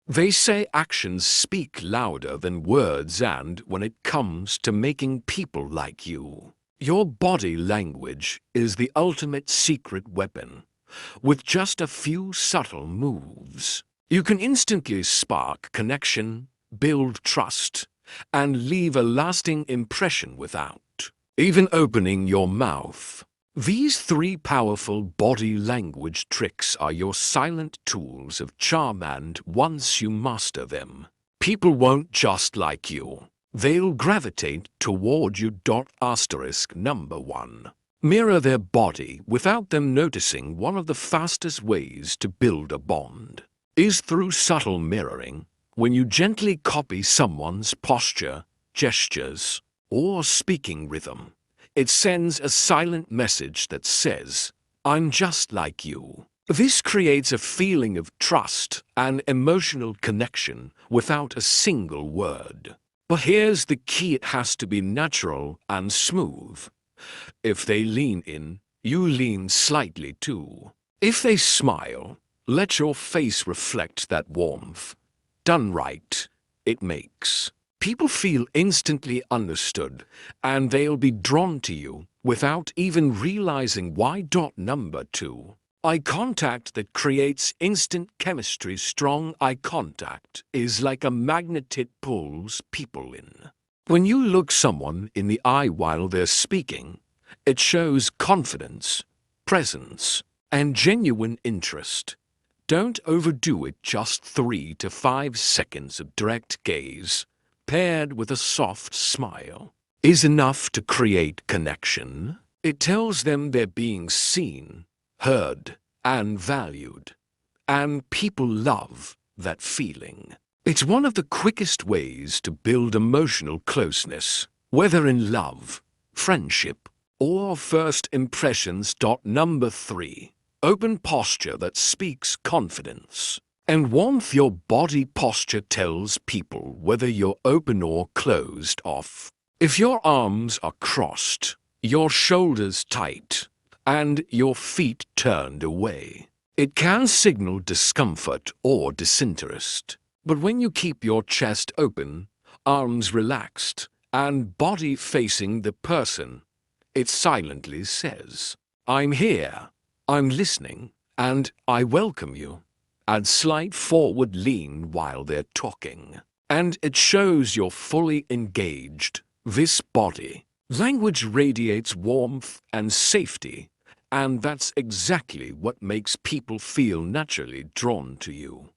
They say actions speak louder than words, and when it comes to making people like you, your body language is the ultimate secret weapon. With just a few subtle moves, you can instantly spark connection, build trust, and leave a lasting impression without even opening your mouth. These three powerful body language tricks are your silent tools of charm, and once you master them, people won't just like you. They'll gravitate toward you. Number 1. Mirror their body without them noticing. One of the fastest ways to build a bond is through subtle mirroring. When you gently copy someone's posture, gestures, or speaking rhythm, it sends a silent message that says, "I'm just like you." This creates a feeling of trust and emotional connection without a single word. But here's the key: it has to be natural and smooth. If they lean in, you lean slightly too. If they smile, let your face reflect that warmth. Done right, it makes people feel instantly understood, and they'll be drawn to you without even realizing why. Number 2. Eye contact that creates instant chemistry. Strong eye contact is like a magnet. It pulls people in. When you look someone in the eye while they're speaking, it shows confidence, presence, and genuine interest. Don't overdo it. Just 3 to 5 seconds of direct gaze, paired with a soft smile, is enough to create connection. It tells them they're being seen, heard, and valued. And people love that feeling. It's one of the quickest ways to build emotional closeness, whether in love, friendship, or first impressions. Number 3. Open posture that speaks confidence and warmth. Your body posture tells people whether you're open or closed off. If your arms are crossed, your shoulders tight, and your feet turned away, it can signal discomfort or disinterest. But when you keep your chest open, arms relaxed, and body facing the person, it silently says, "I'm here, I'm listening, and I welcome you." Add slight forward lean while they're talking, and it shows you're fully engaged. This body language radiates warmth and safety, and that's exactly what makes people feel naturally drawn to you.